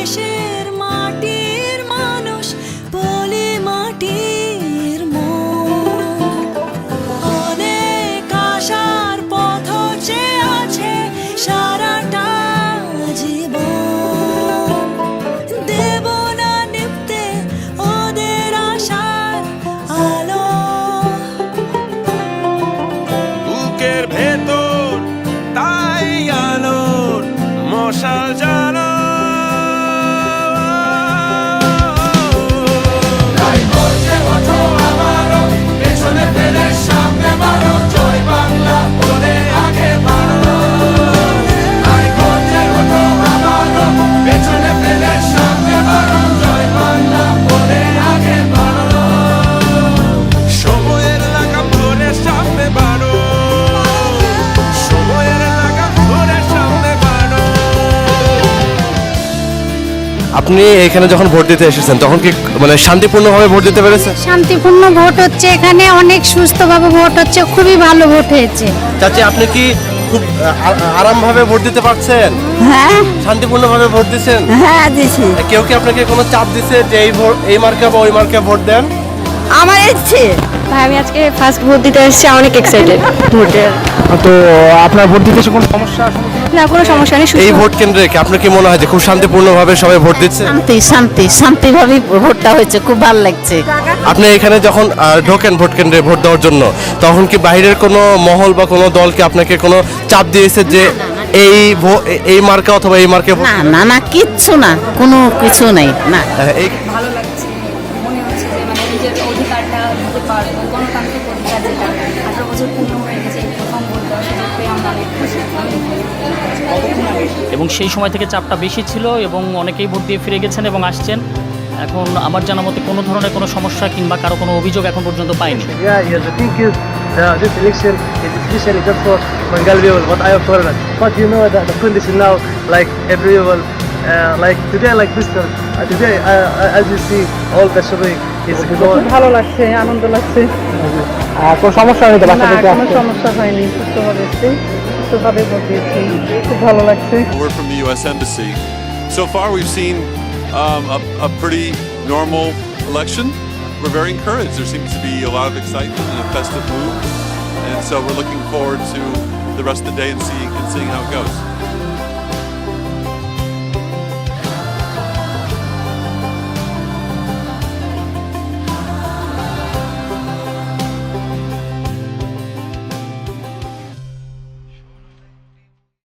দেশের মাটির মানুষ বলি মাটির মন। অনেক আশার পথ চেয়ে আছে সারাটা জীবন। দেব না নিভতে ওদের আশার আলো। বুকের ভেতর তাই আলোর মশাল জ্বালো। পেছনে ফেলে সামনে মারো, জয় বাংলা বলে আগে বাড়ো। পেছনে ফেলে সামনে মারো, জয় বাংলা বলে আগে বাড়ো। সময়ের লাগাম ধরে সামনে বাড়ো, সময়ের লাগাম ধরে সামনে বাড়ো। আপনি এখানে যখন ভোট দিতে এসেছেন তখন কি মানে শান্তিপূর্ণভাবে ভোট দিতে পেরেছেন? শান্তিপূর্ণ ভোট হচ্ছে, এখানে অনেক সুস্থভাবে ভোট হচ্ছে, খুবই ভালো ভোট হয়েছে। চাচি আপনি কি খুব আরামভাবে ভোট দিতে পারছেন? হ্যাঁ শান্তিপূর্ণভাবে ভোট দিচ্ছেন? হ্যাঁ দিছি। কেউ কি আপনাকে কোনো চাপ দিছে যে এই মার্কা বা ওই মার্কা ভোট দেন? আমার ইচ্ছে। ভাই আমি আজকে ফার্স্ট ভোট দিতে এসেছি, অনেক এক্সাইটেড ভোটের। তো আপনার ভোট দিতে এসে কোনো সমস্যা? না কোনো সমস্যা নেই। এই ভোট কেন্দ্রে কি আপনার কি মনে হয় যে খুব শান্তিপূর্ণভাবে সবাই ভোট দিচ্ছে? শান্তিভাবে ভোটটা হয়েছে, খুব ভালো লাগছে। আপনি এখানে যখন ঢোকেন ভোট কেন্দ্রে ভোট দেওয়ার জন্য, তখন কি বাইরের কোনো মহল বা কোনো দলকে আপনাকে কোনো চাপ দিয়েছে যে এই মার্কা অথবা এই মার্কে ভোট? না কিচ্ছু না, কোনো কিছু নেই না। এই ভালো লাগছে, মনে হচ্ছে যে মানে নিজের অধিকারটা দিতে পারবো, গণতান্ত্রিক অধিকার যেটা 18 বছর পূর্ণ হয়ে গেছে, এই প্রথম ভোট দেওয়ার সুযোগ পেয়ে আমরা অনেক খুশি। এবং সেই সময় থেকে চাপটা বেশি ছিল এবং অনেকেই ভোট দিয়ে ফিরে গেছেন এবং আসছেন। এখন আমার জানা মতে কোনো ধরনের কোনো সমস্যা কিংবা কারো কোনো অভিযোগ এখন পর্যন্ত পাইনি। The thing is, this election is especially just for Bengal people, what I have told. But you know that the condition now, like every people, like today, like this, today, as you see, all the shopping is going. ভালো লাগছে, আনন্দ লাগছে। কোনো সমস্যা হয়নি তো না বাচ্চাদেরকে কোনো সমস্যা হয়নি, সুস্থভাবে এসেছি, সুস্থভাবে ভোট দিয়েছি, খুব ভালো লাগছে। We're from the U.S. Embassy. So far, we've seen a pretty normal election. We're very encouraged. There seems to be a lot of excitement and a festive mood, and so we're looking forward to the rest of the day and seeing how it goes.